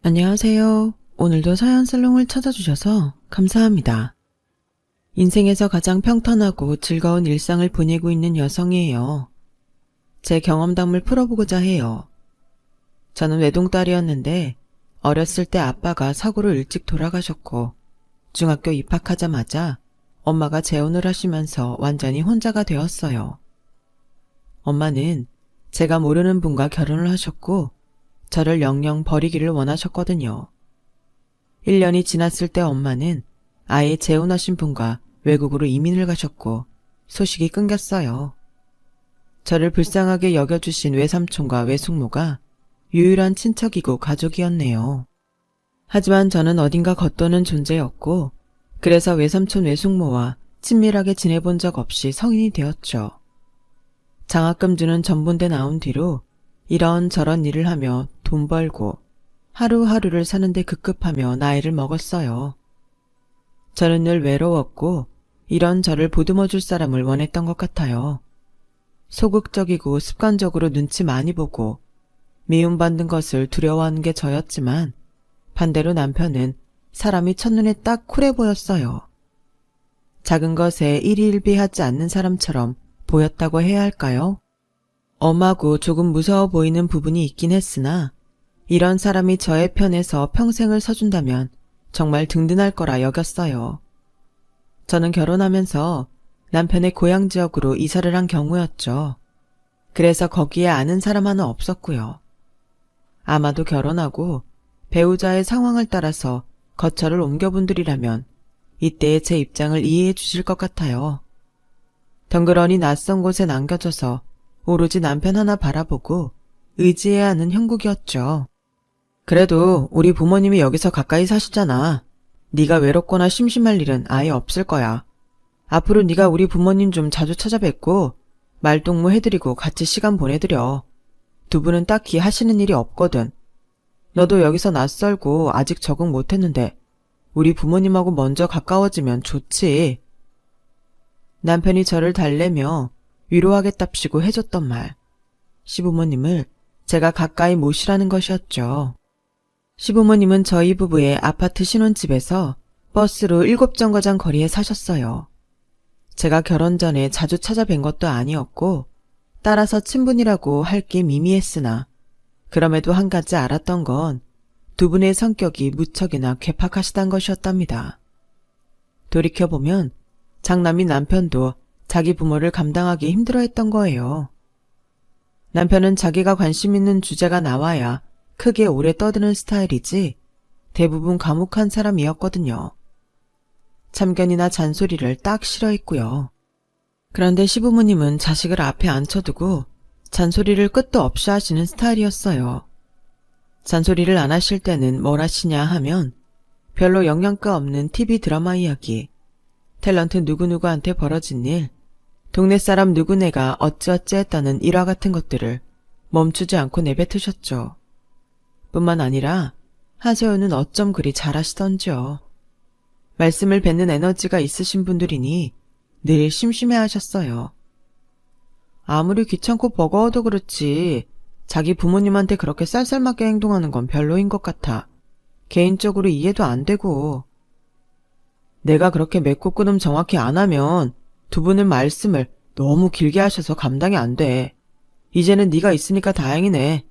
안녕하세요. 오늘도 서연살롱을 찾아주셔서 감사합니다. 인생에서 가장 평탄하고 즐거운 일상을 보내고 있는 여성이에요. 제 경험담을 풀어보고자 해요. 저는 외동딸이었는데 어렸을 때 아빠가 사고로 일찍 돌아가셨고 중학교 입학하자마자 엄마가 재혼을 하시면서 완전히 혼자가 되었어요. 엄마는 제가 모르는 분과 결혼을 하셨고 저를 영영 버리기를 원하셨거든요. 1년이 지났을 때 엄마는 아예 재혼하신 분과 외국으로 이민을 가셨고 소식이 끊겼어요. 저를 불쌍하게 여겨주신 외삼촌과 외숙모가 유일한 친척이고 가족이었네요. 하지만 저는 어딘가 겉도는 존재였고 그래서 외삼촌 외숙모와 친밀하게 지내본 적 없이 성인이 되었죠. 장학금 주는 전본대 나온 뒤로 이런저런 일을 하며 돈 벌고 하루하루를 사는데 급급하며 나이를 먹었어요. 저는 늘 외로웠고 이런 저를 보듬어 줄 사람을 원했던 것 같아요. 소극적이고 습관적으로 눈치 많이 보고 미움받는 것을 두려워하는 게 저였지만 반대로 남편은 사람이 첫눈에 딱 쿨해 보였어요. 작은 것에 일희일비하지 않는 사람처럼 보였다고 해야 할까요? 엄하고 조금 무서워 보이는 부분이 있긴 했으나 이런 사람이 저의 편에서 평생을 서준다면 정말 든든할 거라 여겼어요. 저는 결혼하면서 남편의 고향 지역으로 이사를 한 경우였죠. 그래서 거기에 아는 사람 하나 없었고요. 아마도 결혼하고 배우자의 상황을 따라서 거처를 옮겨본 들이라면 이때의 제 입장을 이해해 주실 것 같아요. 덩그러니 낯선 곳에 남겨져서 오로지 남편 하나 바라보고 의지해야 하는 형국이었죠. 그래도 우리 부모님이 여기서 가까이 사시잖아. 네가 외롭거나 심심할 일은 아예 없을 거야. 앞으로 네가 우리 부모님 좀 자주 찾아뵙고 말동무 해드리고 같이 시간 보내드려. 두 분은 딱히 하시는 일이 없거든. 너도 여기서 낯설고 아직 적응 못했는데 우리 부모님하고 먼저 가까워지면 좋지. 남편이 저를 달래며 위로하겠답시고 해줬던 말. 시부모님을 제가 가까이 모시라는 것이었죠. 시부모님은 저희 부부의 아파트 신혼집에서 버스로 7정거장 거리에 사셨어요. 제가 결혼 전에 자주 찾아뵌 것도 아니었고 따라서 친분이라고 할 게 미미했으나 그럼에도 한 가지 알았던 건 두 분의 성격이 무척이나 괴팍하시단 것이었답니다. 돌이켜보면 장남인 남편도 자기 부모를 감당하기 힘들어했던 거예요. 남편은 자기가 관심 있는 주제가 나와야 크게 오래 떠드는 스타일이지 대부분 과묵한 사람이었거든요. 참견이나 잔소리를 딱 싫어했고요. 그런데 시부모님은 자식을 앞에 앉혀두고 잔소리를 끝도 없이 하시는 스타일이었어요. 잔소리를 안 하실 때는 뭘 하시냐 하면 별로 영양가 없는 TV 드라마 이야기, 탤런트 누구누구한테 벌어진 일, 동네 사람 누구네가 어찌어찌 했다는 일화 같은 것들을 멈추지 않고 내뱉으셨죠. 뿐만 아니라 하소연은 어쩜 그리 잘하시던지요. 말씀을 뱉는 에너지가 있으신 분들이니 늘 심심해하셨어요. 아무리 귀찮고 버거워도 그렇지 자기 부모님한테 그렇게 쌀쌀맞게 행동하는 건 별로인 것 같아. 개인적으로 이해도 안 되고. 내가 그렇게 맺고 끊음 정확히 안 하면 두 분은 말씀을 너무 길게 하셔서 감당이 안 돼. 이제는 네가 있으니까 다행이네.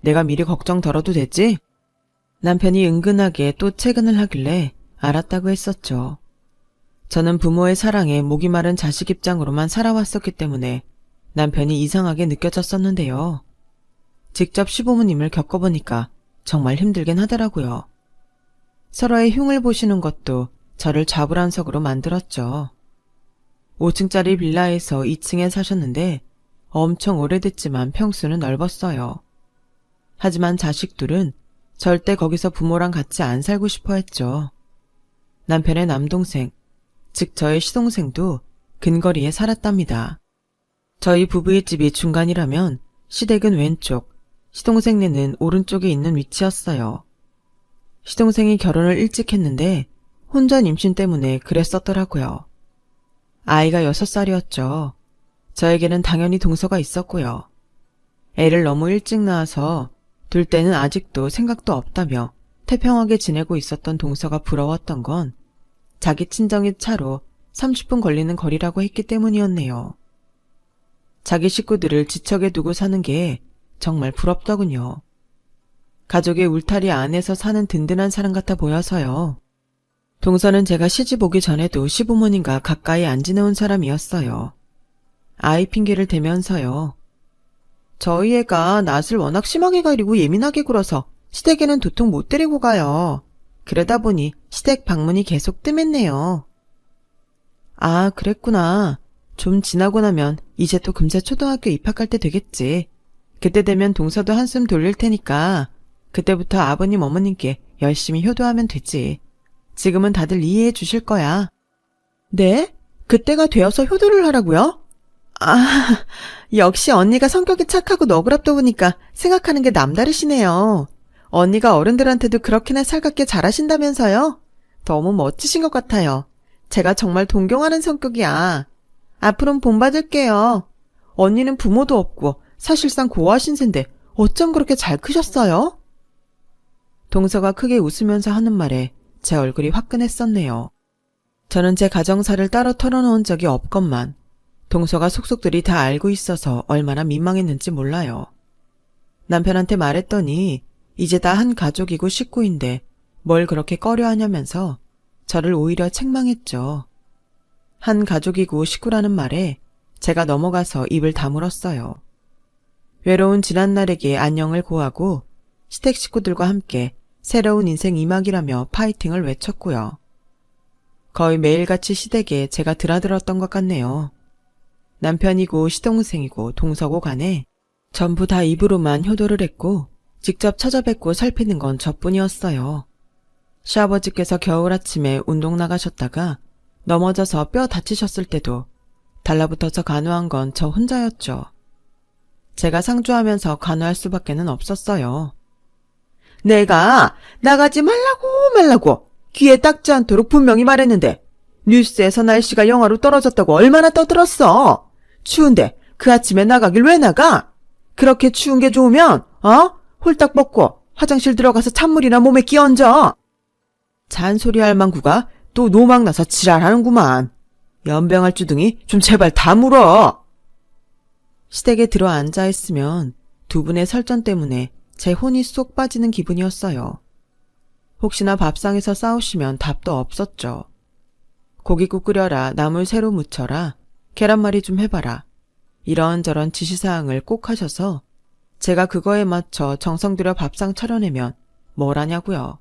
내가 미리 걱정 덜어도 됐지? 남편이 은근하게 또 채근을 하길래 알았다고 했었죠. 저는 부모의 사랑에 목이 마른 자식 입장으로만 살아왔었기 때문에 남편이 이상하게 느껴졌었는데요. 직접 시부모님을 겪어보니까 정말 힘들긴 하더라고요. 서로의 흉을 보시는 것도 저를 좌불안석으로 만들었죠. 5층짜리 빌라에서 2층에 사셨는데 엄청 오래됐지만 평수는 넓었어요. 하지만 자식들은 절대 거기서 부모랑 같이 안 살고 싶어 했죠. 남편의 남동생, 즉 저의 시동생도 근거리에 살았답니다. 저희 부부의 집이 중간이라면 시댁은 왼쪽, 시동생네는 오른쪽에 있는 위치였어요. 시동생이 결혼을 일찍 했는데 혼전 임신 때문에 그랬었더라고요. 아이가 6살이었죠. 저에게는 당연히 동서가 있었고요. 애를 너무 일찍 낳아서 둘 때는 아직도 생각도 없다며 태평하게 지내고 있었던 동서가 부러웠던 건 자기 친정이 차로 30분 걸리는 거리라고 했기 때문이었네요. 자기 식구들을 지척에 두고 사는 게 정말 부럽더군요. 가족의 울타리 안에서 사는 든든한 사람 같아 보여서요. 동서는 제가 시집 오기 전에도 시부모님과 가까이 안 지내온 사람이었어요. 아이 핑계를 대면서요. 저희 애가 낯을 워낙 심하게 가리고 예민하게 굴어서 시댁에는 도통 못 데리고 가요. 그러다 보니 시댁 방문이 계속 뜸했네요. 아, 그랬구나. 좀 지나고 나면 이제 또 금세 초등학교 입학할 때 되겠지. 그때 되면 동서도 한숨 돌릴 테니까 그때부터 아버님 어머님께 열심히 효도하면 되지. 지금은 다들 이해해 주실 거야. 네? 그때가 되어서 효도를 하라고요? 아, 역시 언니가 성격이 착하고 너그럽다 보니까 생각하는 게 남다르시네요. 언니가 어른들한테도 그렇게나 살갑게 잘하신다면서요? 너무 멋지신 것 같아요. 제가 정말 동경하는 성격이야. 앞으로는 본받을게요. 언니는 부모도 없고 사실상 고아 신세인데 어쩜 그렇게 잘 크셨어요? 동서가 크게 웃으면서 하는 말에 제 얼굴이 화끈했었네요. 저는 제 가정사를 따로 털어놓은 적이 없건만 동서가 속속들이 다 알고 있어서 얼마나 민망했는지 몰라요. 남편한테 말했더니 이제 다 한 가족이고 식구인데 뭘 그렇게 꺼려하냐면서 저를 오히려 책망했죠. 한 가족이고 식구라는 말에 제가 넘어가서 입을 다물었어요. 외로운 지난날에게 안녕을 고하고 시댁 식구들과 함께 새로운 인생 이막이라며 파이팅을 외쳤고요. 거의 매일같이 시댁에 제가 드나들었던 것 같네요. 남편이고 시동생이고 동서고 간에 전부 다 입으로만 효도를 했고 직접 찾아뵙고 살피는 건 저뿐이었어요. 시아버지께서 겨울 아침에 운동 나가셨다가 넘어져서 뼈 다치셨을 때도 달라붙어서 간호한 건 저 혼자였죠. 제가 상주하면서 간호할 수밖에는 없었어요. 내가 나가지 말라고 귀에 닦지 않도록 분명히 말했는데 뉴스에서 날씨가 영하로 떨어졌다고 얼마나 떠들었어. 추운데 그 아침에 나가길 왜 나가? 그렇게 추운 게 좋으면 홀딱 벗고 화장실 들어가서 찬물이나 몸에 끼얹어. 잔소리 할 망구가 또 노망나서 지랄하는구만. 연병할 주둥이 좀 제발 다물어. 시댁에 들어 앉아 있으면 두 분의 설전 때문에 제 혼이 쏙 빠지는 기분이었어요. 혹시나 밥상에서 싸우시면 답도 없었죠. 고깃국 끓여라, 나물 새로 무쳐라, 계란말이 좀 해봐라. 이런저런 지시사항을 꼭 하셔서 제가 그거에 맞춰 정성 들여 밥상 차려내면 뭘 하냐고요.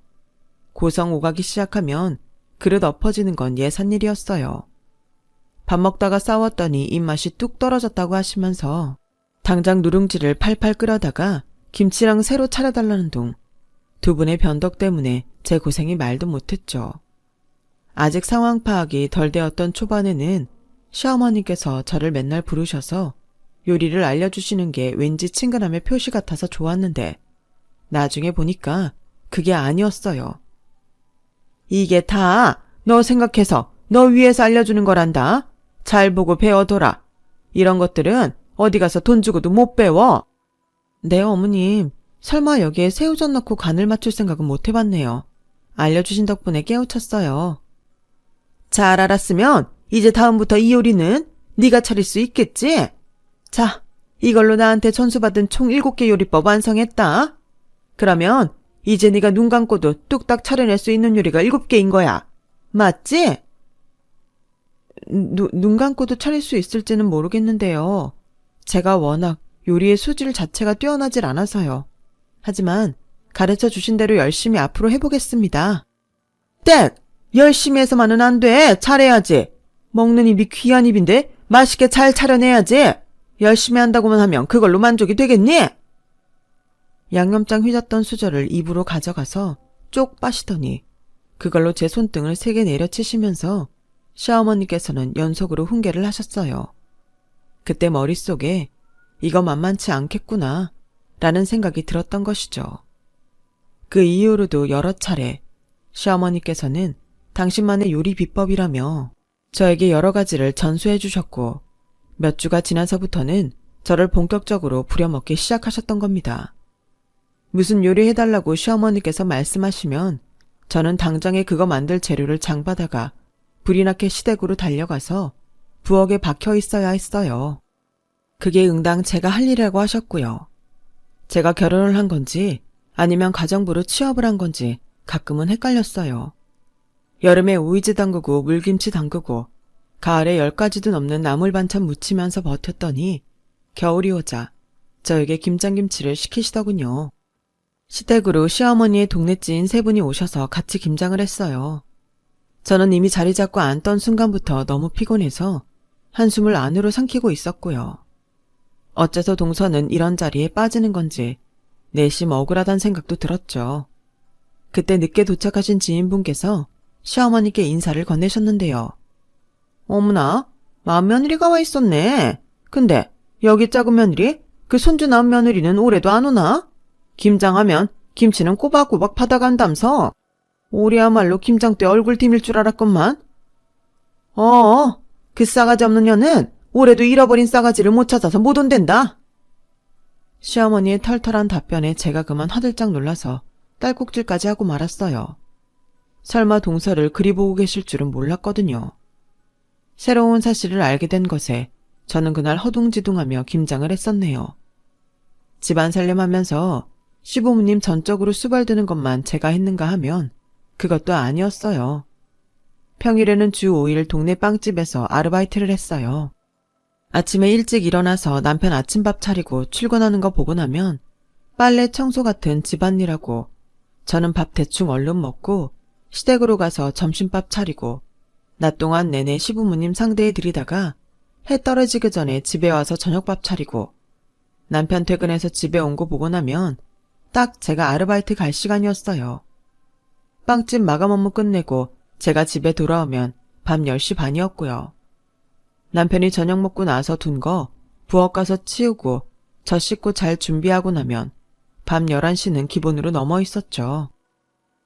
고성 오가기 시작하면 그릇 엎어지는 건 예산일이었어요. 밥 먹다가 싸웠더니 입맛이 뚝 떨어졌다고 하시면서 당장 누룽지를 팔팔 끓여다가 김치랑 새로 차려달라는 둥. 두 분의 변덕 때문에 제 고생이 말도 못했죠. 아직 상황 파악이 덜 되었던 초반에는 시어머니께서 저를 맨날 부르셔서 요리를 알려주시는 게 왠지 친근함의 표시 같아서 좋았는데 나중에 보니까 그게 아니었어요. 이게 다 너 생각해서 너 위해서 알려주는 거란다. 잘 보고 배워둬라. 이런 것들은 어디 가서 돈 주고도 못 배워. 네, 어머님. 설마 여기에 새우젓 넣고 간을 맞출 생각은 못 해봤네요. 알려주신 덕분에 깨우쳤어요. 잘 알았으면 이제 다음부터 이 요리는 네가 차릴 수 있겠지? 자, 이걸로 나한테 전수받은 총 7개 요리법 완성했다. 그러면 이제 네가 눈 감고도 뚝딱 차려낼 수 있는 요리가 7개인 거야. 맞지? 눈 감고도 차릴 수 있을지는 모르겠는데요. 제가 워낙 요리의 수질 자체가 뛰어나질 않아서요. 하지만 가르쳐 주신 대로 열심히 앞으로 해보겠습니다. 땡! 열심히 해서만은 안 돼. 잘해야지. 먹는 입이 귀한 입인데 맛있게 잘 차려내야지. 열심히 한다고만 하면 그걸로 만족이 되겠니? 양념장 휘졌던 수저를 입으로 가져가서 쪽 빠시더니 그걸로 제 손등을 3개 내려치시면서 시어머니께서는 연속으로 훈계를 하셨어요. 그때 머릿속에 이거 만만치 않겠구나 라는 생각이 들었던 것이죠. 그 이후로도 여러 차례 시어머니께서는 당신만의 요리 비법이라며 저에게 여러 가지를 전수해 주셨고 몇 주가 지나서부터는 저를 본격적으로 부려먹기 시작하셨던 겁니다. 무슨 요리 해달라고 시어머니께서 말씀하시면 저는 당장에 그거 만들 재료를 장바다가 불이 나게 시댁으로 달려가서 부엌에 박혀 있어야 했어요. 그게 응당 제가 할 일이라고 하셨고요. 제가 결혼을 한 건지 아니면 가정부로 취업을 한 건지 가끔은 헷갈렸어요. 여름에 오이지 담그고 물김치 담그고 가을에 10가지도 넘는 나물 반찬 무치면서 버텼더니 겨울이 오자 저에게 김장김치를 시키시더군요. 시댁으로 시어머니의 동네 지인 3분이 오셔서 같이 김장을 했어요. 저는 이미 자리 잡고 앉던 순간부터 너무 피곤해서 한숨을 안으로 삼키고 있었고요. 어째서 동서는 이런 자리에 빠지는 건지 내심 억울하단 생각도 들었죠. 그때 늦게 도착하신 지인분께서 시어머니께 인사를 건네셨는데요. 어머나, 맏며느리가 와 있었네. 근데 여기 작은 며느리? 그 손주 낳은 며느리는 올해도 안 오나? 김장하면 김치는 꼬박꼬박 받아간담서. 올해야말로 김장 때 얼굴 디밀 줄 알았건만. 그 싸가지 없는 년은 올해도 잃어버린 싸가지를 못 찾아서 못 온댄다. 시어머니의 털털한 답변에 제가 그만 화들짝 놀라서 딸꾹질까지 하고 말았어요. 설마 동서를 그리 보고 계실 줄은 몰랐거든요. 새로운 사실을 알게 된 것에 저는 그날 허둥지둥하며 김장을 했었네요. 집안 살림하면서 시부모님 전적으로 수발드는 것만 제가 했는가 하면 그것도 아니었어요. 평일에는 주 5일 동네 빵집에서 아르바이트를 했어요. 아침에 일찍 일어나서 남편 아침밥 차리고 출근하는 거 보고 나면 빨래 청소 같은 집안일하고 저는 밥 대충 얼른 먹고 시댁으로 가서 점심밥 차리고 낮 동안 내내 시부모님 상대해 드리다가 해 떨어지기 전에 집에 와서 저녁밥 차리고 남편 퇴근해서 집에 온 거 보고 나면 딱 제가 아르바이트 갈 시간이었어요. 빵집 마감 업무 끝내고 제가 집에 돌아오면 밤 10시 반이었고요. 남편이 저녁 먹고 나서 둔 거 부엌 가서 치우고 젖 씻고 잘 준비하고 나면 밤 11시는 기본으로 넘어 있었죠.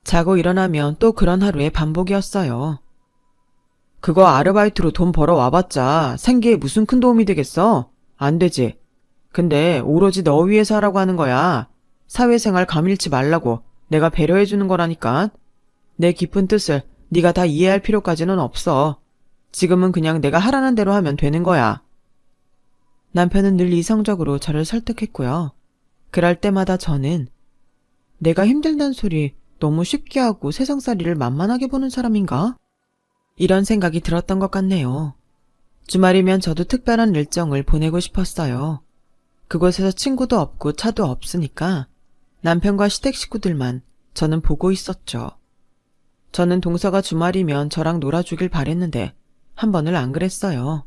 자고 일어나면 또 그런 하루의 반복이었어요. 그거 아르바이트로 돈 벌어 와봤자 생계에 무슨 큰 도움이 되겠어? 안 되지. 근데 오로지 너 위해서 하라고 하는 거야. 사회생활 가밀치 말라고 내가 배려해주는 거라니까. 내 깊은 뜻을 네가 다 이해할 필요까지는 없어. 지금은 그냥 내가 하라는 대로 하면 되는 거야. 남편은 늘 이성적으로 저를 설득했고요. 그럴 때마다 저는 내가 힘들단 소리 너무 쉽게 하고 세상살이를 만만하게 보는 사람인가? 이런 생각이 들었던 것 같네요. 주말이면 저도 특별한 일정을 보내고 싶었어요. 그곳에서 친구도 없고 차도 없으니까 남편과 시댁 식구들만 저는 보고 있었죠. 저는 동서가 주말이면 저랑 놀아주길 바랬는데 한 번을 안 그랬어요.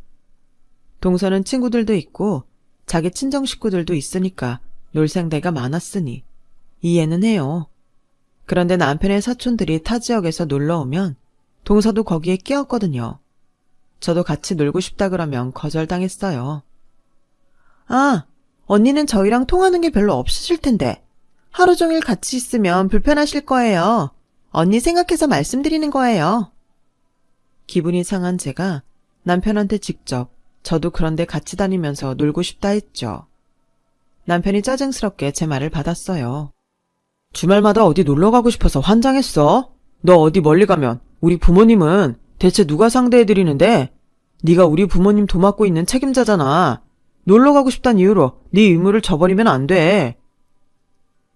동서는 친구들도 있고 자기 친정 식구들도 있으니까 놀 상대가 많았으니 이해는 해요. 그런데 남편의 사촌들이 타 지역에서 놀러오면 동서도 거기에 끼었거든요. 저도 같이 놀고 싶다 그러면 거절당했어요. 아, 언니는 저희랑 통하는 게 별로 없으실 텐데 하루 종일 같이 있으면 불편하실 거예요. 언니 생각해서 말씀드리는 거예요. 기분이 상한 제가 남편한테 직접 저도 그런데 같이 다니면서 놀고 싶다 했죠. 남편이 짜증스럽게 제 말을 받았어요. 주말마다 어디 놀러 가고 싶어서 환장했어? 너 어디 멀리 가면 우리 부모님은 대체 누가 상대해드리는데? 네가 우리 부모님 도맡고 있는 책임자잖아. 놀러 가고 싶단 이유로 네 의무를 저버리면 안 돼.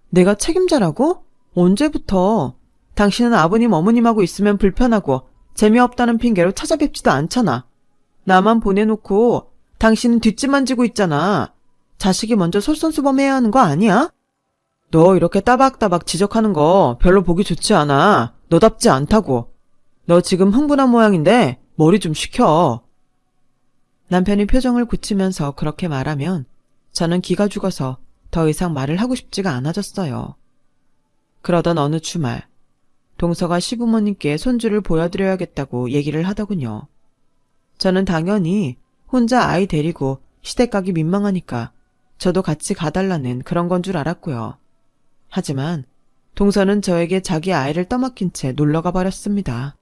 내가 책임자라고? 언제부터? 당신은 아버님 어머님하고 있으면 불편하고 재미없다는 핑계로 찾아뵙지도 않잖아. 나만 보내놓고 당신은 뒷짐만 지고 있잖아. 자식이 먼저 솔선수범해야 하는 거 아니야? 너 이렇게 따박따박 지적하는 거 별로 보기 좋지 않아. 너답지 않다고. 너 지금 흥분한 모양인데 머리 좀 식혀. 남편이 표정을 굳히면서 그렇게 말하면 저는 기가 죽어서 더 이상 말을 하고 싶지가 않아졌어요. 그러던 어느 주말, 동서가 시부모님께 손주를 보여드려야겠다고 얘기를 하더군요. 저는 당연히 혼자 아이 데리고 시댁 가기 민망하니까 저도 같이 가달라는 그런 건 줄 알았고요. 하지만 동서는 저에게 자기 아이를 떠맡긴 채 놀러가 버렸습니다.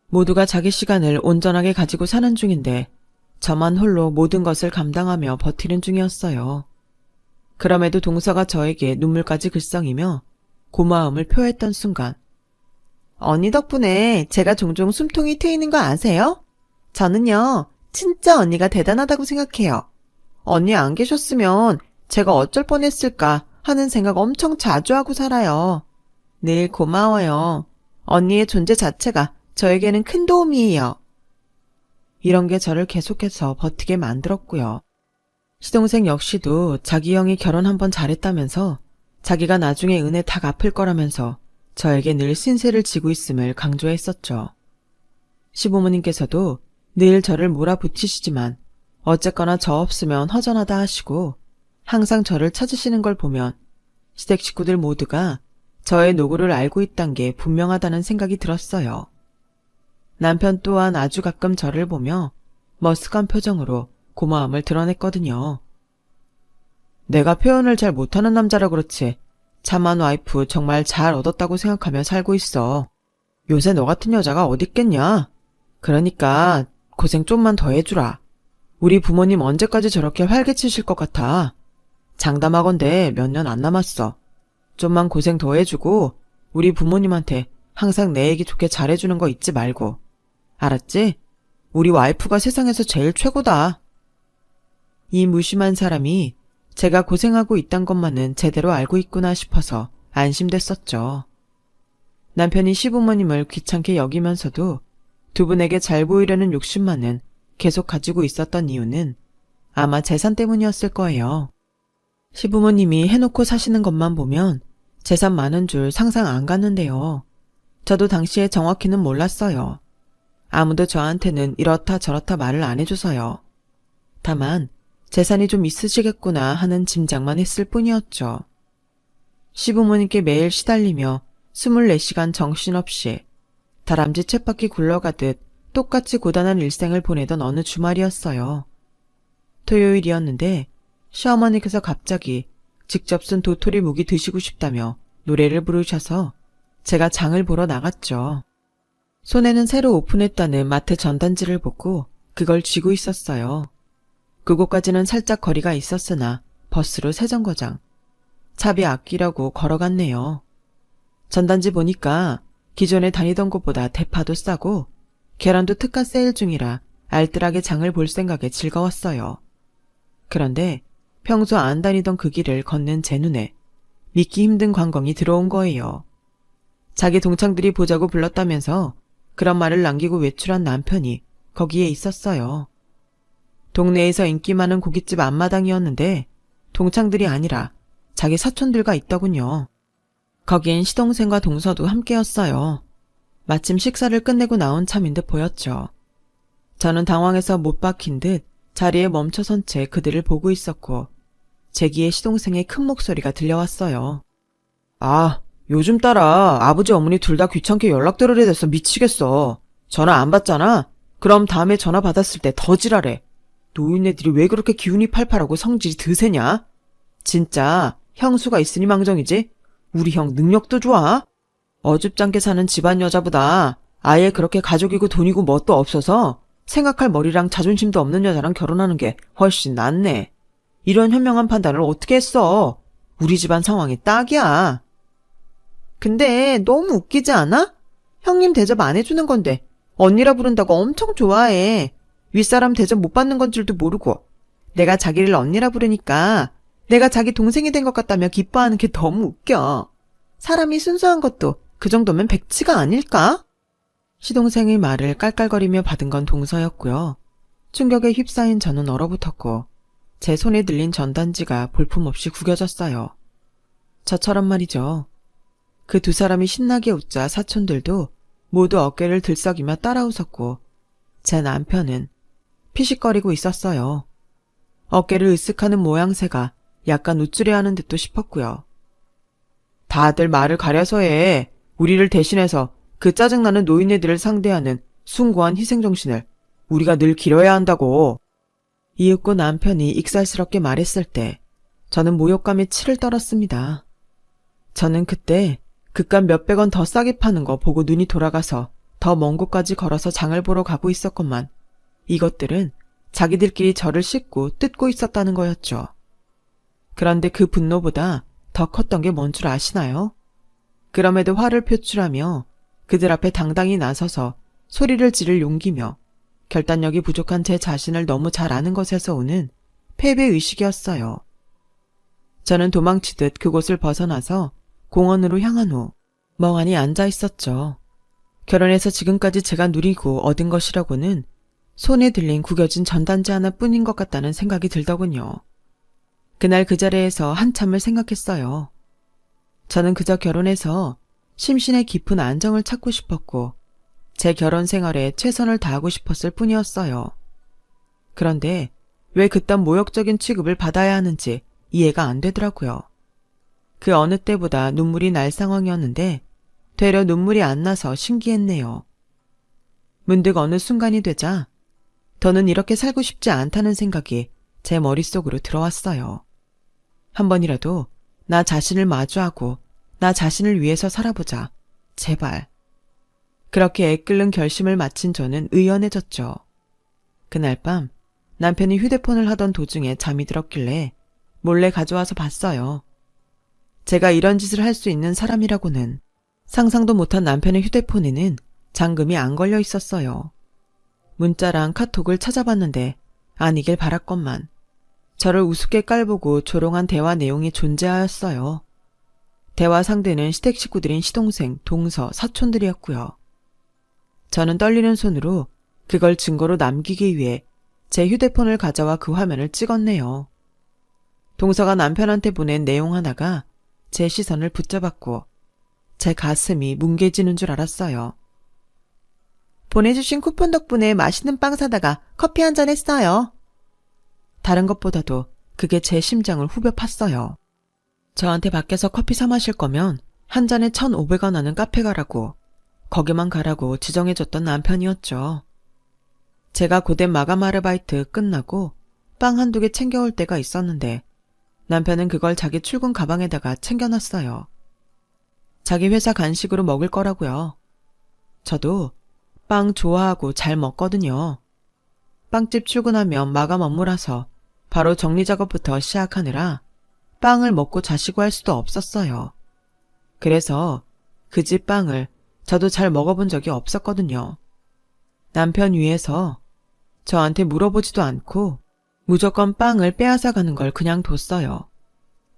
모두가 자기 시간을 온전하게 가지고 사는 중인데 저만 홀로 모든 것을 감당하며 버티는 중이었어요. 그럼에도 동서가 저에게 눈물까지 글썽이며 고마움을 표했던 순간, 언니 덕분에 제가 종종 숨통이 트이는 거 아세요? 저는요, 진짜 언니가 대단하다고 생각해요. 언니 안 계셨으면 제가 어쩔 뻔했을까 하는 생각 엄청 자주 하고 살아요. 늘 고마워요. 언니의 존재 자체가 저에게는 큰 도움이에요. 이런 게 저를 계속해서 버티게 만들었고요. 시동생 역시도 자기 형이 결혼 한번 잘했다면서 자기가 나중에 은혜 다 갚을 거라면서 저에게 늘 신세를 지고 있음을 강조했었죠. 시부모님께서도 늘 저를 몰아붙이시지만 어쨌거나 저 없으면 허전하다 하시고 항상 저를 찾으시는 걸 보면 시댁 식구들 모두가 저의 노고를 알고 있단 게 분명하다는 생각이 들었어요. 남편 또한 아주 가끔 저를 보며 머쓱한 표정으로 고마움을 드러냈거든요. 내가 표현을 잘 못하는 남자라 그렇지 참한 와이프 정말 잘 얻었다고 생각하며 살고 있어. 요새 너 같은 여자가 어딨겠냐? 그러니까 고생 좀만 더 해주라. 우리 부모님 언제까지 저렇게 활개치실 것 같아. 장담하건대 몇 년 안 남았어. 좀만 고생 더 해주고 우리 부모님한테 항상 내 얘기 좋게 잘해주는 거 잊지 말고. 알았지? 우리 와이프가 세상에서 제일 최고다. 이 무심한 사람이 제가 고생하고 있단 것만은 제대로 알고 있구나 싶어서 안심됐었죠. 남편이 시부모님을 귀찮게 여기면서도 두 분에게 잘 보이려는 욕심만은 계속 가지고 있었던 이유는 아마 재산 때문이었을 거예요. 시부모님이 해놓고 사시는 것만 보면 재산 많은 줄 상상 안 갔는데요. 저도 당시에 정확히는 몰랐어요. 아무도 저한테는 이렇다 저렇다 말을 안 해줘서요. 다만 재산이 좀 있으시겠구나 하는 짐작만 했을 뿐이었죠. 시부모님께 매일 시달리며 24시간 정신없이 다람쥐 쳇바퀴 굴러가듯 똑같이 고단한 일생을 보내던 어느 주말이었어요. 토요일이었는데 시어머니께서 갑자기 직접 쓴 도토리 묵이 드시고 싶다며 노래를 부르셔서 제가 장을 보러 나갔죠. 손에는 새로 오픈했다는 마트 전단지를 보고 그걸 쥐고 있었어요. 그곳까지는 살짝 거리가 있었으나 버스로 세정거장. 차비 아끼려고 걸어갔네요. 전단지 보니까 기존에 다니던 곳보다 대파도 싸고 계란도 특가 세일 중이라 알뜰하게 장을 볼 생각에 즐거웠어요. 그런데 평소 안 다니던 그 길을 걷는 제 눈에 믿기 힘든 광경이 들어온 거예요. 자기 동창들이 보자고 불렀다면서 그런 말을 남기고 외출한 남편이 거기에 있었어요. 동네에서 인기 많은 고깃집 앞마당이었는데 동창들이 아니라 자기 사촌들과 있더군요. 거긴 시동생과 동서도 함께였어요. 마침 식사를 끝내고 나온 참인 듯 보였죠. 저는 당황해서 못 박힌 듯 자리에 멈춰선 채 그들을 보고 있었고 제 귀에 시동생의 큰 목소리가 들려왔어요. 아, 요즘 따라 아버지 어머니 둘 다 귀찮게 연락드려야 돼서 미치겠어. 전화 안 받잖아? 그럼 다음에 전화 받았을 때 더 지랄해. 노인네들이 왜 그렇게 기운이 팔팔하고 성질이 드세냐? 진짜 형수가 있으니 망정이지? 우리 형 능력도 좋아. 어줍잖게 사는 집안 여자보다 아예 그렇게 가족이고 돈이고 뭣도 없어서 생각할 머리랑 자존심도 없는 여자랑 결혼하는 게 훨씬 낫네. 이런 현명한 판단을 어떻게 했어? 우리 집안 상황이 딱이야. 근데 너무 웃기지 않아? 형님 대접 안 해주는 건데 언니라 부른다고 엄청 좋아해. 윗사람 대접 못 받는 건 줄도 모르고 내가 자기를 언니라 부르니까 내가 자기 동생이 된 것 같다며 기뻐하는 게 너무 웃겨. 사람이 순수한 것도 그 정도면 백치가 아닐까? 시동생의 말을 깔깔거리며 받은 건 동서였고요. 충격에 휩싸인 저는 얼어붙었고 제 손에 들린 전단지가 볼품없이 구겨졌어요. 저처럼 말이죠. 그 두 사람이 신나게 웃자 사촌들도 모두 어깨를 들썩이며 따라 웃었고 제 남편은 피식거리고 있었어요. 어깨를 으쓱하는 모양새가 약간 우쭐해하는 듯도 싶었고요. 다들 말을 가려서 해. 우리를 대신해서 그 짜증나는 노인네들을 상대하는 숭고한 희생정신을 우리가 늘 기려야 한다고. 이윽고 남편이 익살스럽게 말했을 때 저는 모욕감에 치를 떨었습니다. 저는 그때 그깟 몇백 원 더 싸게 파는 거 보고 눈이 돌아가서 더 먼 곳까지 걸어서 장을 보러 가고 있었건만 이것들은 자기들끼리 저를 씻고 뜯고 있었다는 거였죠. 그런데 그 분노보다 더 컸던 게 뭔 줄 아시나요? 그럼에도 화를 표출하며 그들 앞에 당당히 나서서 소리를 지를 용기며 결단력이 부족한 제 자신을 너무 잘 아는 것에서 오는 패배의식이었어요. 저는 도망치듯 그곳을 벗어나서 공원으로 향한 후 멍하니 앉아 있었죠. 결혼해서 지금까지 제가 누리고 얻은 것이라고는 손에 들린 구겨진 전단지 하나뿐인 것 같다는 생각이 들더군요. 그날 그 자리에서 한참을 생각했어요. 저는 그저 결혼해서 심신의 깊은 안정을 찾고 싶었고 제 결혼 생활에 최선을 다하고 싶었을 뿐이었어요. 그런데 왜 그딴 모욕적인 취급을 받아야 하는지 이해가 안 되더라고요. 그 어느 때보다 눈물이 날 상황이었는데 되려 눈물이 안 나서 신기했네요. 문득 어느 순간이 되자 더는 이렇게 살고 싶지 않다는 생각이 제 머릿속으로 들어왔어요. 한 번이라도 나 자신을 마주하고 나 자신을 위해서 살아보자. 제발. 그렇게 애끓는 결심을 마친 저는 의연해졌죠. 그날 밤 남편이 휴대폰을 하던 도중에 잠이 들었길래 몰래 가져와서 봤어요. 제가 이런 짓을 할 수 있는 사람이라고는 상상도 못한 남편의 휴대폰에는 잠금이 안 걸려 있었어요. 문자랑 카톡을 찾아봤는데 아니길 바랐건만 저를 우습게 깔보고 조롱한 대화 내용이 존재하였어요. 대화 상대는 시댁 식구들인 시동생, 동서, 사촌들이었고요. 저는 떨리는 손으로 그걸 증거로 남기기 위해 제 휴대폰을 가져와 그 화면을 찍었네요. 동서가 남편한테 보낸 내용 하나가 제 시선을 붙잡았고 제 가슴이 뭉개지는 줄 알았어요. 보내주신 쿠폰 덕분에 맛있는 빵 사다가 커피 한잔 했어요. 다른 것보다도 그게 제 심장을 후벼 팠어요. 저한테 밖에서 커피 사 마실 거면 한 잔에 1,500원 하는 카페 가라고, 거기만 가라고 지정해줬던 남편이었죠. 제가 고된 마감 아르바이트 끝나고 빵 한두 개 챙겨올 때가 있었는데 남편은 그걸 자기 출근 가방에다가 챙겨놨어요. 자기 회사 간식으로 먹을 거라고요. 저도 빵 좋아하고 잘 먹거든요. 빵집 출근하면 마감 업무라서 바로 정리작업부터 시작하느라 빵을 먹고 자시고 할 수도 없었어요. 그래서 그 집 빵을 저도 잘 먹어본 적이 없었거든요. 남편 위해서 저한테 물어보지도 않고 무조건 빵을 빼앗아 가는 걸 그냥 뒀어요.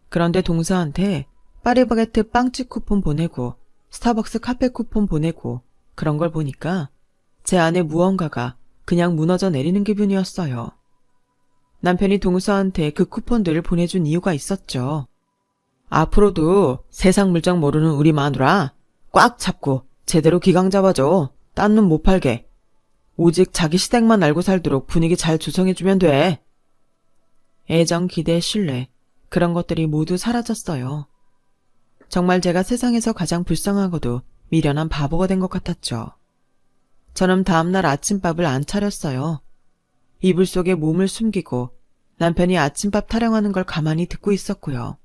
그런데 동서한테 파리바게트 빵집 쿠폰 보내고 스타벅스 카페 쿠폰 보내고 그런 걸 보니까 제 안에 무언가가 그냥 무너져 내리는 기분이었어요. 남편이 동서한테 그 쿠폰들을 보내준 이유가 있었죠. 앞으로도 세상 물정 모르는 우리 마누라 꽉 잡고 제대로 기강 잡아줘. 딴 놈 못 팔게. 오직 자기 시댁만 알고 살도록 분위기 잘 조성해주면 돼. 애정, 기대, 신뢰, 그런 것들이 모두 사라졌어요. 정말 제가 세상에서 가장 불쌍하고도 미련한 바보가 된 것 같았죠. 저는 다음날 아침밥을 안 차렸어요. 이불 속에 몸을 숨기고 남편이 아침밥 타령하는 걸 가만히 듣고 있었고요.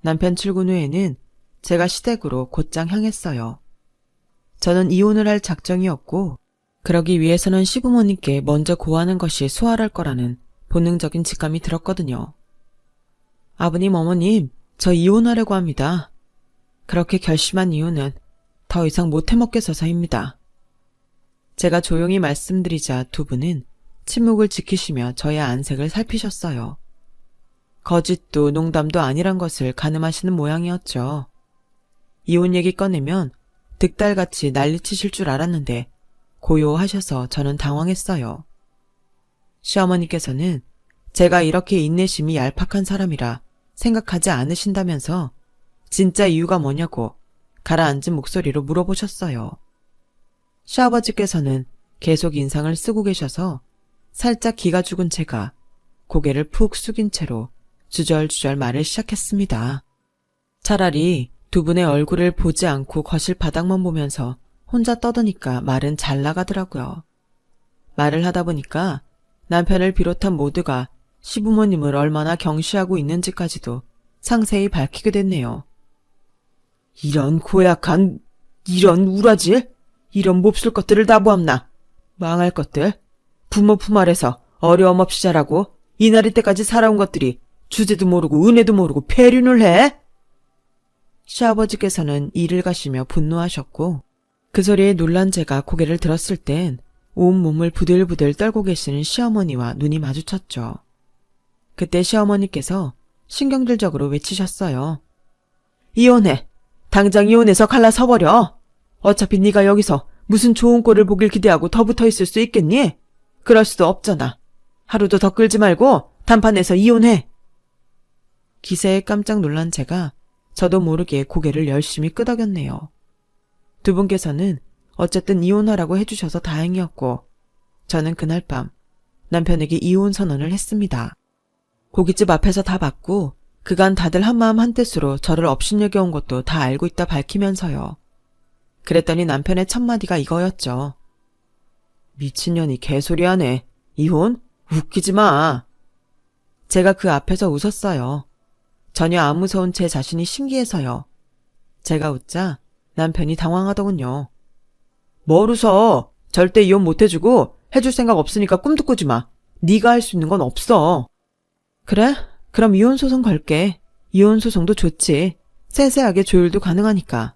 남편 출근 후에는 제가 시댁으로 곧장 향했어요. 저는 이혼을 할 작정이었고 그러기 위해서는 시부모님께 먼저 고하는 것이 수월할 거라는 본능적인 직감이 들었거든요. 아버님, 어머님, 저 이혼하려고 합니다. 그렇게 결심한 이유는 더 이상 못 해먹겠어서입니다. 제가 조용히 말씀드리자 두 분은 침묵을 지키시며 저의 안색을 살피셨어요. 거짓도 농담도 아니란 것을 가늠하시는 모양이었죠. 이혼 얘기 꺼내면 득달같이 난리치실 줄 알았는데 고요하셔서 저는 당황했어요. 시어머니께서는 제가 이렇게 인내심이 얄팍한 사람이라 생각하지 않으신다면서 진짜 이유가 뭐냐고 가라앉은 목소리로 물어보셨어요. 시아버지께서는 계속 인상을 쓰고 계셔서 살짝 기가 죽은 제가 고개를 푹 숙인 채로 주절주절 말을 시작했습니다. 차라리 두 분의 얼굴을 보지 않고 거실 바닥만 보면서 혼자 떠드니까 말은 잘 나가더라고요. 말을 하다 보니까 남편을 비롯한 모두가 시부모님을 얼마나 경시하고 있는지까지도 상세히 밝히게 됐네요. 이런 고약한, 이런 우라질, 이런 몹쓸 것들을 다 보았나. 망할 것들. 부모 품 아래서 어려움 없이 자라고 이날이 때까지 살아온 것들이 주제도 모르고 은혜도 모르고 폐륜을 해? 시아버지께서는 이를 가시며 분노하셨고 그 소리에 놀란 제가 고개를 들었을 땐 온몸을 부들부들 떨고 계시는 시어머니와 눈이 마주쳤죠. 그때 시어머니께서 신경질적으로 외치셨어요. 이혼해. 당장 이혼해서 갈라서버려. 어차피 네가 여기서 무슨 좋은 꼴을 보길 기대하고 더 붙어있을 수 있겠니? 그럴 수도 없잖아. 하루도 더 끌지 말고 단판에서 이혼해. 기세에 깜짝 놀란 제가 저도 모르게 고개를 열심히 끄덕였네요. 두 분께서는 어쨌든 이혼하라고 해주셔서 다행이었고 저는 그날 밤 남편에게 이혼 선언을 했습니다. 고깃집 앞에서 다 받고 그간 다들 한마음 한뜻으로 저를 업신여겨온 것도 다 알고 있다 밝히면서요. 그랬더니 남편의 첫마디가 이거였죠. 미친년이 개소리하네. 이혼? 웃기지 마. 제가 그 앞에서 웃었어요. 전혀 안 무서운 제 자신이 신기해서요. 제가 웃자 남편이 당황하더군요. 뭘 웃어. 절대 이혼 못 해주고 해줄 생각 없으니까 꿈도 꾸지 마. 네가 할 수 있는 건 없어. 그래? 그럼 이혼 소송 걸게. 이혼 소송도 좋지. 세세하게 조율도 가능하니까.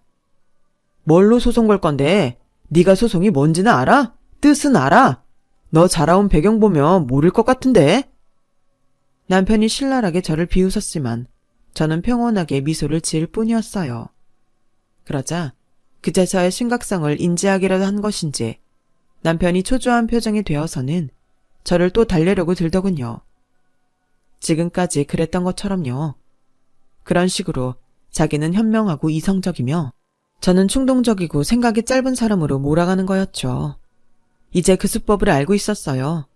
뭘로 소송 걸 건데? 네가 소송이 뭔지는 알아? 뜻은 알아? 너 자라온 배경 보면 모를 것 같은데? 남편이 신랄하게 저를 비웃었지만 저는 평온하게 미소를 지을 뿐이었어요. 그러자 그제서야 심각성을 인지하기라도 한 것인지 남편이 초조한 표정이 되어서는 저를 또 달래려고 들더군요. 지금까지 그랬던 것처럼요. 그런 식으로 자기는 현명하고 이성적이며 저는 충동적이고 생각이 짧은 사람으로 몰아가는 거였죠. 이제 그 수법을 알고 있었어요.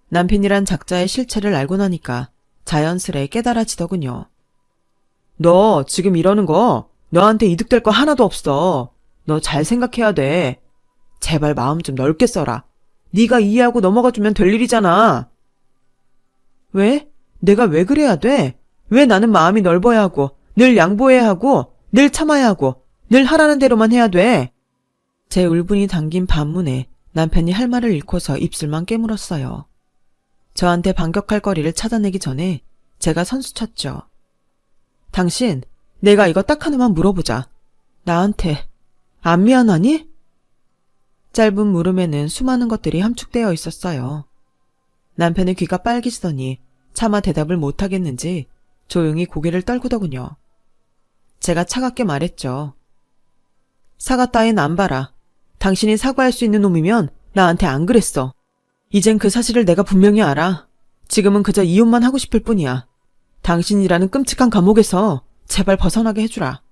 남편이란 작자의 실체를 알고 나니까 자연스레 깨달아지더군요. 너 지금 이러는 거 너한테 이득될 거 하나도 없어. 너 잘 생각해야 돼. 제발 마음 좀 넓게 써라. 네가 이해하고 넘어가주면 될 일이잖아. 왜? 내가 왜 그래야 돼? 왜 나는 마음이 넓어야 하고 늘 양보해야 하고 늘 참아야 하고 늘 하라는 대로만 해야 돼? 제 울분이 담긴 반문에 남편이 할 말을 잃고서 입술만 깨물었어요. 저한테 반격할 거리를 찾아내기 전에 제가 선수쳤죠. 당신, 내가 이거 딱 하나만 물어보자. 나한테 안 미안하니? 짧은 물음에는 수많은 것들이 함축되어 있었어요. 남편의 귀가 빨개지더니 차마 대답을 못하겠는지 조용히 고개를 떨구더군요. 제가 차갑게 말했죠. 사과 따윈 안 봐라. 당신이 사과할 수 있는 놈이면 나한테 안 그랬어. 이젠 그 사실을 내가 분명히 알아. 지금은 그저 이혼만 하고 싶을 뿐이야. 당신이라는 끔찍한 감옥에서 제발 벗어나게 해주라.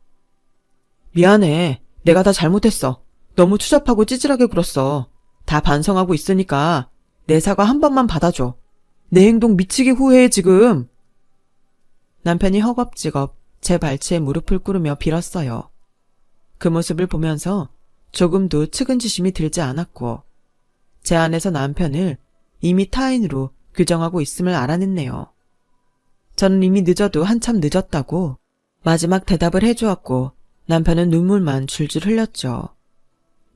미안해. 내가 다 잘못했어. 너무 추잡하고 찌질하게 굴었어. 다 반성하고 있으니까 내 사과 한 번만 받아줘. 내 행동 미치게 후회해 지금. 남편이 허겁지겁 제 발치에 무릎을 꿇으며 빌었어요. 그 모습을 보면서 조금도 측은지심이 들지 않았고 제 안에서 남편을 이미 타인으로 규정하고 있음을 알아냈네요. 저는 이미 늦어도 한참 늦었다고 마지막 대답을 해주었고 남편은 눈물만 줄줄 흘렸죠.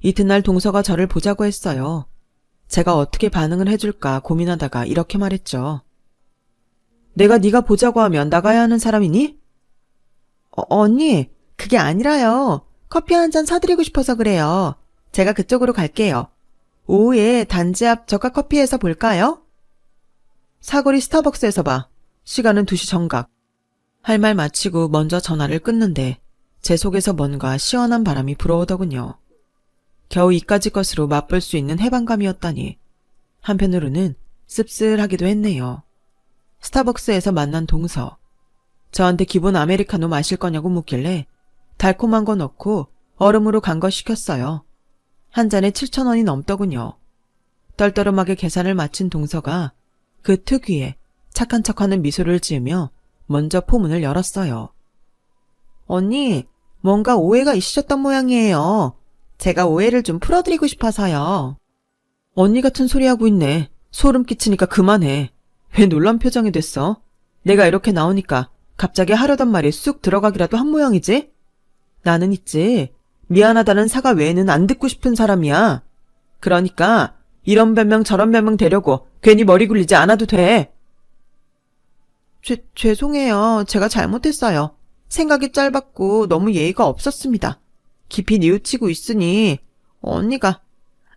이튿날 동서가 저를 보자고 했어요. 제가 어떻게 반응을 해줄까 고민하다가 이렇게 말했죠. 내가 네가 보자고 하면 나가야 하는 사람이니? 언니, 그게 아니라요. 커피 한 잔 사드리고 싶어서 그래요. 제가 그쪽으로 갈게요. 오후에 단지 앞 저가 커피에서 볼까요? 사거리 스타벅스에서 봐. 시간은 2시 정각. 할 말 마치고 먼저 전화를 끊는데 제 속에서 뭔가 시원한 바람이 불어오더군요. 겨우 이까지 것으로 맛볼 수 있는 해방감이었다니 한편으로는 씁쓸하기도 했네요. 스타벅스에서 만난 동서. 저한테 기본 아메리카노 마실 거냐고 묻길래 달콤한 거 넣고 얼음으로 간 거 시켰어요. 한 잔에 7,000원이 넘더군요. 떨떠름하게 계산을 마친 동서가 그 특유의 착한 척하는 미소를 지으며 먼저 포문을 열었어요. 언니, 뭔가 오해가 있으셨던 모양이에요. 제가 오해를 좀 풀어드리고 싶어서요. 언니 같은 소리 하고 있네. 소름 끼치니까 그만해. 왜 놀란 표정이 됐어? 내가 이렇게 나오니까 갑자기 하려던 말이 쑥 들어가기라도 한 모양이지? 나는 있지. 미안하다는 사과 외에는 안 듣고 싶은 사람이야. 그러니까 이런 변명 저런 변명 대려고 괜히 머리 굴리지 않아도 돼. 죄송해요. 제가 잘못했어요. 생각이 짧았고 너무 예의가 없었습니다. 깊이 뉘우치고 있으니 언니가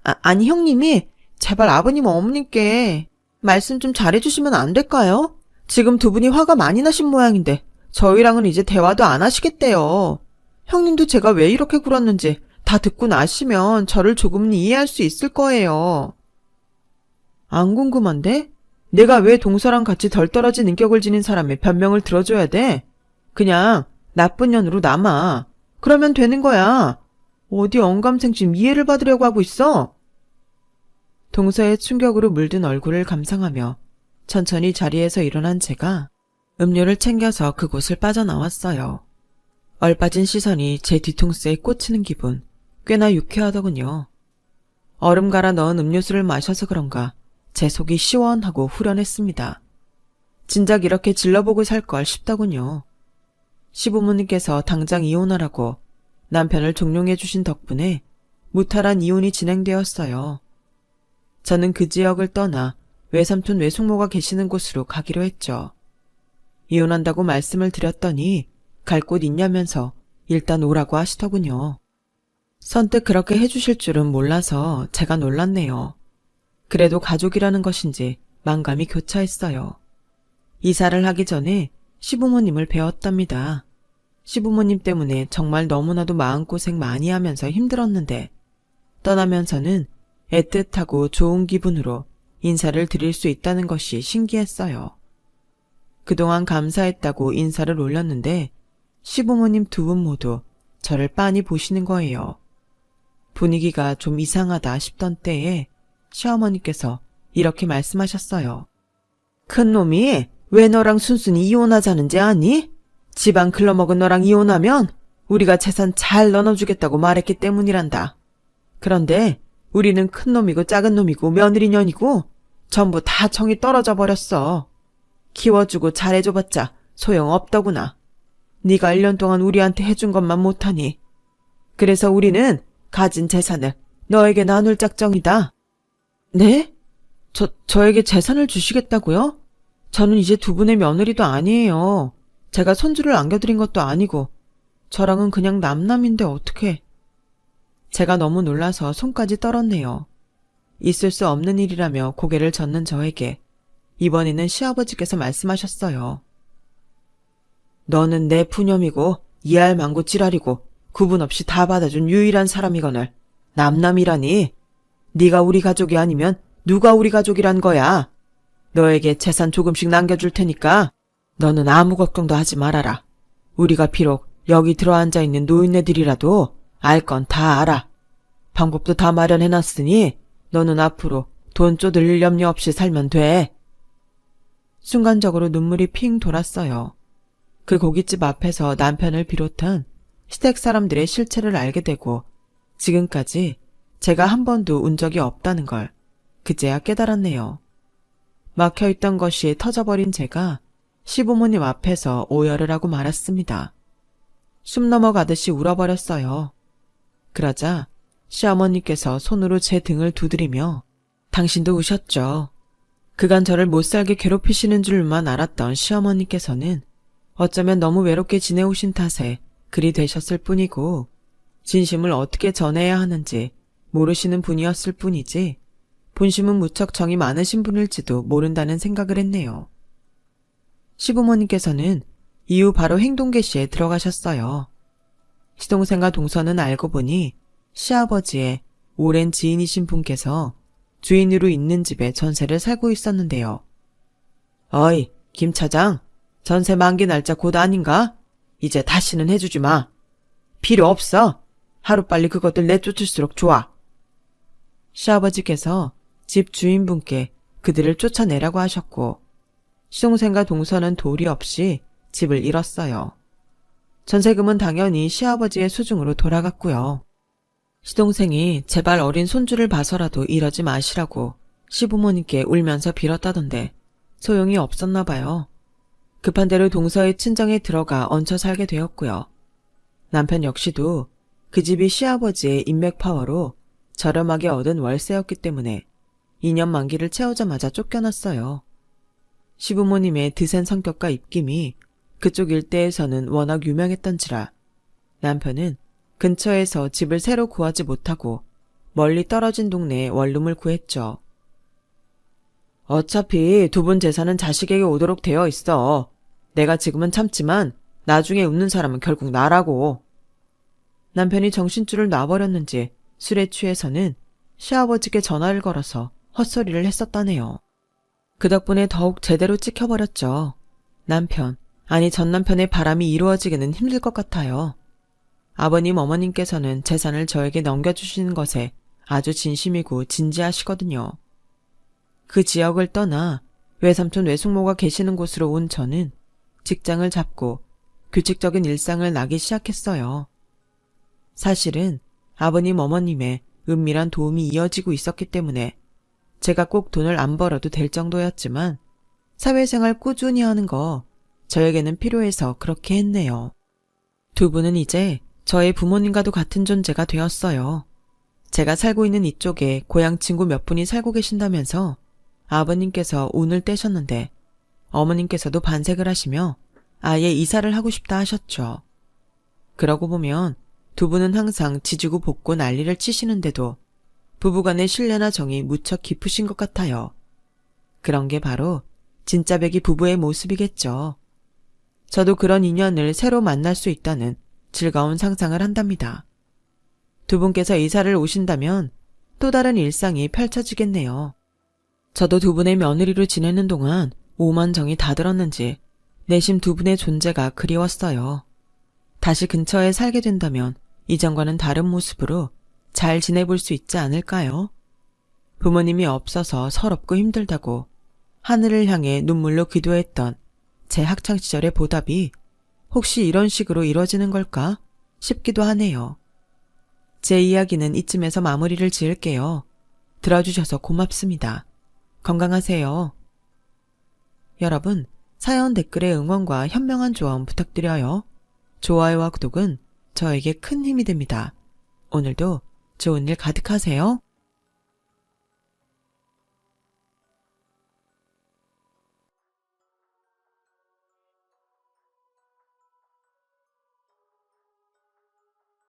아니 형님이 제발 아버님 어머님께 말씀 좀 잘해주시면 안 될까요? 지금 두 분이 화가 많이 나신 모양인데 저희랑은 이제 대화도 안 하시겠대요. 형님도 제가 왜 이렇게 굴었는지 다 듣고 나시면 저를 조금은 이해할 수 있을 거예요. 안 궁금한데? 내가 왜 동서랑 같이 덜 떨어진 인격을 지닌 사람의 변명을 들어줘야 돼? 그냥 나쁜 년으로 남아. 그러면 되는 거야. 어디 언감생심 이해를 받으려고 하고 있어? 동서의 충격으로 물든 얼굴을 감상하며 천천히 자리에서 일어난 제가 음료를 챙겨서 그곳을 빠져나왔어요. 얼빠진 시선이 제 뒤통수에 꽂히는 기분 꽤나 유쾌하더군요. 얼음 갈아 넣은 음료수를 마셔서 그런가 제 속이 시원하고 후련했습니다. 진작 이렇게 질러보고 살 걸 싶더군요. 시부모님께서 당장 이혼하라고 남편을 종용해 주신 덕분에 무탈한 이혼이 진행되었어요. 저는 그 지역을 떠나 외삼촌 외숙모가 계시는 곳으로 가기로 했죠. 이혼한다고 말씀을 드렸더니 갈 곳 있냐면서 일단 오라고 하시더군요. 선뜻 그렇게 해주실 줄은 몰라서 제가 놀랐네요. 그래도 가족이라는 것인지 만감이 교차했어요. 이사를 하기 전에 시부모님을 배웠답니다. 시부모님 때문에 정말 너무나도 마음고생 많이 하면서 힘들었는데 떠나면서는 애틋하고 좋은 기분으로 인사를 드릴 수 있다는 것이 신기했어요. 그동안 감사했다고 인사를 올렸는데 시부모님 두 분 모두 저를 빤히 보시는 거예요. 분위기가 좀 이상하다 싶던 때에 시어머니께서 이렇게 말씀하셨어요. 큰 놈이 왜 너랑 순순히 이혼하자는지 아니? 집안 글러먹은 너랑 이혼하면 우리가 재산 잘 나눠주겠다고 말했기 때문이란다. 그런데 우리는 큰 놈이고 작은 놈이고 며느리년이고 전부 다 정이 떨어져 버렸어. 키워주고 잘해줘봤자 소용없더구나. 네가 1년 동안 우리한테 해준 것만 못하니. 그래서 우리는 가진 재산을 너에게 나눌 작정이다. 네? 저에게 재산을 주시겠다고요? 저는 이제 두 분의 며느리도 아니에요. 제가 손주를 안겨드린 것도 아니고 저랑은 그냥 남남인데 어떡해. 제가 너무 놀라서 손까지 떨었네요. 있을 수 없는 일이라며 고개를 젓는 저에게 이번에는 시아버지께서 말씀하셨어요. 너는 내 푸념이고 이할 망고 찌랄이고 구분 없이 다 받아준 유일한 사람이거늘 남남이라니. 네가 우리 가족이 아니면 누가 우리 가족이란 거야. 너에게 재산 조금씩 남겨줄 테니까 너는 아무 걱정도 하지 말아라. 우리가 비록 여기 들어앉아 있는 노인네들이라도 알 건 다 알아. 방법도 다 마련해놨으니 너는 앞으로 돈 쪼들릴 염려 없이 살면 돼. 순간적으로 눈물이 핑 돌았어요. 그 고깃집 앞에서 남편을 비롯한 시댁 사람들의 실체를 알게 되고 지금까지 제가 한 번도 운 적이 없다는 걸 그제야 깨달았네요. 막혀있던 것이 터져버린 제가 시부모님 앞에서 오열을 하고 말았습니다. 숨 넘어가듯이 울어버렸어요. 그러자 시어머니께서 손으로 제 등을 두드리며 당신도 우셨죠. 그간 저를 못살게 괴롭히시는 줄만 알았던 시어머니께서는 어쩌면 너무 외롭게 지내오신 탓에 그리 되셨을 뿐이고 진심을 어떻게 전해야 하는지 모르시는 분이었을 뿐이지 본심은 무척 정이 많으신 분일지도 모른다는 생각을 했네요. 시부모님께서는 이후 바로 행동개시에 들어가셨어요. 시동생과 동서는 알고 보니 시아버지의 오랜 지인이신 분께서 주인으로 있는 집에 전세를 살고 있었는데요. 어이, 김 차장, 전세 만기 날짜 곧 아닌가? 이제 다시는 해주지 마. 필요 없어. 하루빨리 그것들 내쫓을수록 좋아. 시아버지께서 집 주인분께 그들을 쫓아내라고 하셨고 시동생과 동서는 도리 없이 집을 잃었어요. 전세금은 당연히 시아버지의 수중으로 돌아갔고요. 시동생이 제발 어린 손주를 봐서라도 이러지 마시라고 시부모님께 울면서 빌었다던데 소용이 없었나 봐요. 급한 대로 동서의 친정에 들어가 얹혀 살게 되었고요. 남편 역시도 그 집이 시아버지의 인맥 파워로 저렴하게 얻은 월세였기 때문에 2년 만기를 채우자마자 쫓겨났어요. 시부모님의 드센 성격과 입김이 그쪽 일대에서는 워낙 유명했던지라 남편은 근처에서 집을 새로 구하지 못하고 멀리 떨어진 동네에 원룸을 구했죠. 어차피 두 분 재산은 자식에게 오도록 되어 있어. 내가 지금은 참지만 나중에 웃는 사람은 결국 나라고. 남편이 정신줄을 놔버렸는지 술에 취해서는 시아버지께 전화를 걸어서 헛소리를 했었다네요. 그 덕분에 더욱 제대로 찍혀버렸죠. 남편, 아니 전 남편의 바람이 이루어지기는 힘들 것 같아요. 아버님, 어머님께서는 재산을 저에게 넘겨주시는 것에 아주 진심이고 진지하시거든요. 그 지역을 떠나 외삼촌 외숙모가 계시는 곳으로 온 저는 직장을 잡고 규칙적인 일상을 나기 시작했어요. 사실은 아버님, 어머님의 은밀한 도움이 이어지고 있었기 때문에 제가 꼭 돈을 안 벌어도 될 정도였지만 사회생활 꾸준히 하는 거 저에게는 필요해서 그렇게 했네요. 두 분은 이제 저의 부모님과도 같은 존재가 되었어요. 제가 살고 있는 이쪽에 고향 친구 몇 분이 살고 계신다면서 아버님께서 운을 떼셨는데 어머님께서도 반색을 하시며 아예 이사를 하고 싶다 하셨죠. 그러고 보면 두 분은 항상 지지고 볶고 난리를 치시는데도 부부간의 신뢰나 정이 무척 깊으신 것 같아요. 그런 게 바로 진짜 배기 부부의 모습이겠죠. 저도 그런 인연을 새로 만날 수 있다는 즐거운 상상을 한답니다. 두 분께서 이사를 오신다면 또 다른 일상이 펼쳐지겠네요. 저도 두 분의 며느리로 지내는 동안 오만 정이 다 들었는지 내심 두 분의 존재가 그리웠어요. 다시 근처에 살게 된다면 이전과는 다른 모습으로 잘 지내볼 수 있지 않을까요? 부모님이 없어서 서럽고 힘들다고 하늘을 향해 눈물로 기도했던 제 학창시절의 보답이 혹시 이런 식으로 이뤄지는 걸까 싶기도 하네요. 제 이야기는 이쯤에서 마무리를 지을게요. 들어주셔서 고맙습니다. 건강하세요. 여러분, 사연 댓글에 응원과 현명한 조언 부탁드려요. 좋아요와 구독은 저에게 큰 힘이 됩니다. 오늘도 좋은 일 가득하세요.